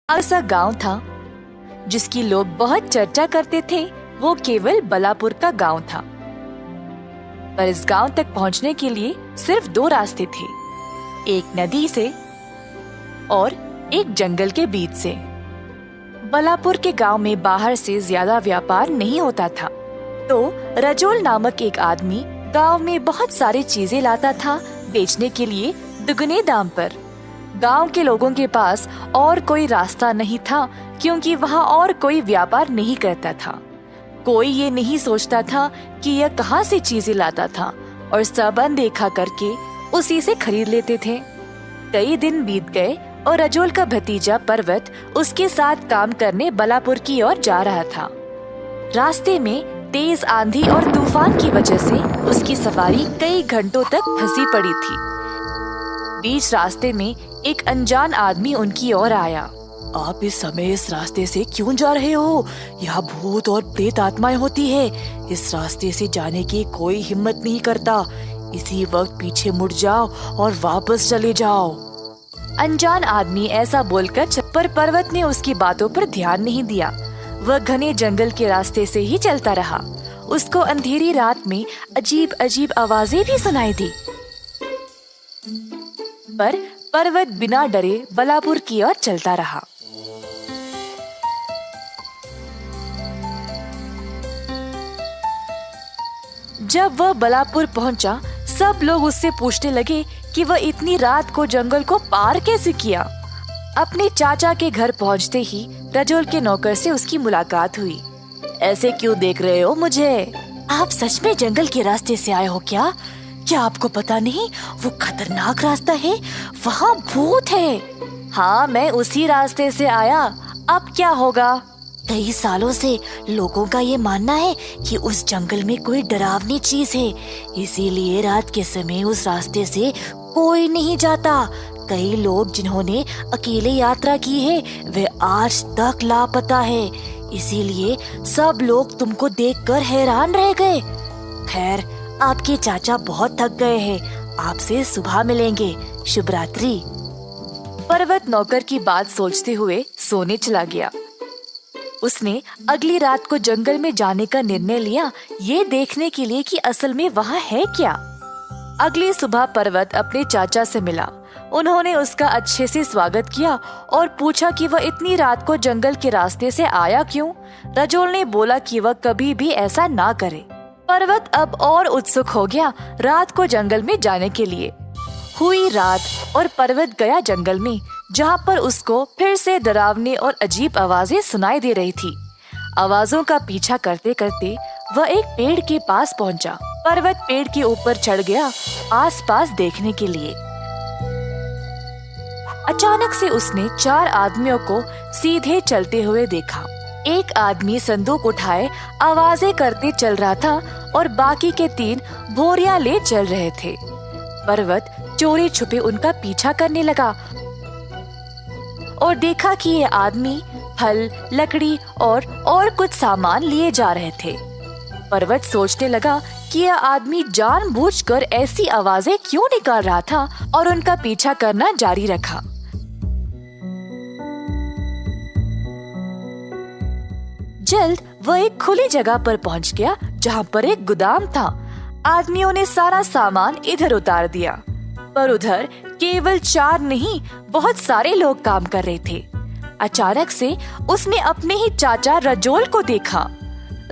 ऐसा गांव था जिसकी लोग बहुत चर्चा करते थे। वो केवल बलापुर का गांव था, पर इस गांव तक पहुंचने के लिए सिर्फ दो रास्ते थे, एक नदी से और एक जंगल के बीच से। बलापुर के गांव में बाहर से ज्यादा व्यापार नहीं होता था, तो रजोल नामक एक आदमी गांव में बहुत सारी चीजें लाता था बेचने के लिए दुगने दाम पर। गांव के लोगों के पास और कोई रास्ता नहीं था, क्योंकि वहाँ और कोई व्यापार नहीं करता था। कोई ये नहीं सोचता था कि यह कहाँ से चीजें लाता था, और सब अनदेखा करके उसी से खरीद लेते थे। कई दिन बीत गए और रजोल का भतीजा पर्वत उसके साथ काम करने बलापुर की ओर जा रहा था। रास्ते में तेज आंधी और तूफान की वजह से उसकी सवारी कई घंटों तक फंसी पड़ी थी। बीच रास्ते में एक अनजान आदमी उनकी ओर आया। आप इस समय इस रास्ते से क्यों जा रहे हो? यहाँ भूत और प्रेत आत्माएं होती है। इस रास्ते से जाने की कोई हिम्मत नहीं करता। इसी वक्त पीछे मुड़ जाओ और वापस चले जाओ। अनजान आदमी ऐसा बोलकर पर पर्वत ने उसकी बातों पर ध्यान नहीं दिया। वह घने जंगल के रास्ते से ही चलता रहा। उसको अंधेरी रात में अजीब अजीब आवाजें भी सुनाई दी, पर पर्वत बिना डरे बलापुर की ओर चलता रहा। जब वह बलापुर पहुंचा, सब लोग उससे पूछने लगे कि वह इतनी रात को जंगल को पार कैसे किया। अपने चाचा के घर पहुंचते ही रजोल के नौकर से उसकी मुलाकात हुई। ऐसे क्यों देख रहे हो मुझे? आप सच में जंगल के रास्ते से आए हो क्या? क्या आपको पता नहीं वो खतरनाक रास्ता है, वहाँ भूत है। हाँ, मैं उसी रास्ते से आया। अब क्या होगा? कई सालों से लोगों का ये मानना है कि उस जंगल में कोई डरावनी चीज है, इसीलिए रात के समय उस रास्ते से कोई नहीं जाता। कई लोग जिन्होंने अकेले यात्रा की है वे आज तक लापता है, इसीलिए सब लोग तुमको देखकर हैरान रह गए। खैर, आपके चाचा बहुत थक गए हैं, आपसे सुबह मिलेंगे। शुभ रात्रि। पर्वत नौकर की बात सोचते हुए सोने चला गया। उसने अगली रात को जंगल में जाने का निर्णय लिया, ये देखने के लिए कि असल में वहाँ है क्या। अगली सुबह पर्वत अपने चाचा से मिला। उन्होंने उसका अच्छे से स्वागत किया और पूछा कि वह इतनी रात को जंगल के रास्ते से आया क्यों। रजोल ने बोला कि वह कभी भी ऐसा ना करे। पर्वत अब और उत्सुक हो गया रात को जंगल में जाने के लिए। हुई रात और पर्वत गया जंगल में, जहाँ पर उसको फिर से डरावनी और अजीब आवाजें सुनाई दे रही थी। आवाजों का पीछा करते करते वह एक पेड़ के पास पहुँचा। पर्वत पेड़ के ऊपर चढ़ गया आसपास देखने के लिए। अचानक से उसने 4 आदमियों को सीधे चलते हुए देखा। एक आदमी संदूक उठाए आवाजें करते चल रहा था और बाकी के 3 बोरियां ले चल रहे थे। पर्वत चोरी छुपे उनका पीछा करने लगा और देखा कि ये आदमी फल, लकड़ी और कुछ सामान लिए जा रहे थे। पर्वत सोचने लगा कि यह आदमी जानबूझकर ऐसी आवाजें क्यों निकाल रहा था और उनका पीछा करना जारी रखा। जल्द वह एक खुली जगह पर पहुंच गया, जहां पर एक गोदाम था। आदमियों ने सारा सामान इधर उतार दिया, पर उधर केवल 4 नहीं, बहुत सारे लोग काम कर रहे थे। अचानक से उसने अपने ही चाचा रजोल को देखा।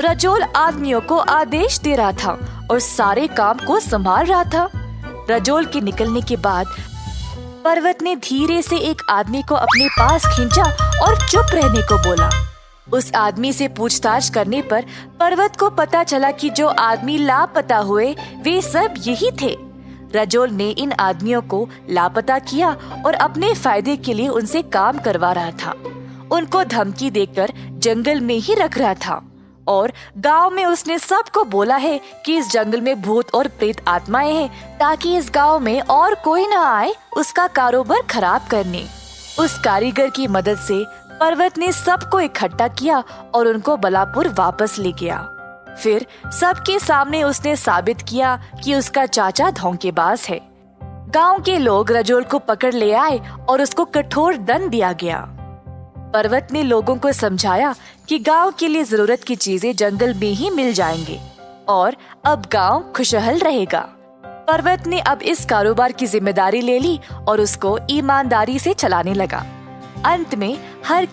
रजोल आदमियों को आदेश दे रहा था और सारे काम को संभाल रहा था। रजोल के निकलने के बाद पर्वत ने धीरे से एक आदमी को अपने पास खींचा और चुप रहने को बोला। उस आदमी से पूछताछ करने पर पर्वत को पता चला कि जो आदमी लापता हुए वे सब यही थे। रजोल ने इन आदमियों को लापता किया और अपने फायदे के लिए उनसे काम करवा रहा था। उनको धमकी देकर जंगल में ही रख रहा था और गांव में उसने सबको बोला है कि इस जंगल में भूत और प्रेत आत्माएं हैं, ताकि इस गांव में और कोई न आए उसका कारोबार खराब करने। उस कारीगर की मदद से पर्वत ने सबको इकट्ठा किया और उनको बलापुर वापस ले गया। फिर सबके सामने उसने साबित किया कि उसका चाचा धोखेबाज है। गांव के लोग रजोल को पकड़ ले आए और उसको कठोर दंड दिया गया। पर्वत ने लोगों को समझाया कि गांव के लिए जरूरत की चीजें जंगल में ही मिल जाएंगे और अब गांव खुशहाल रहेगा। पर्वत ने अब इस कारोबार की जिम्मेदारी ले ली और उसको ईमानदारी से चलाने लगा। अंत में हर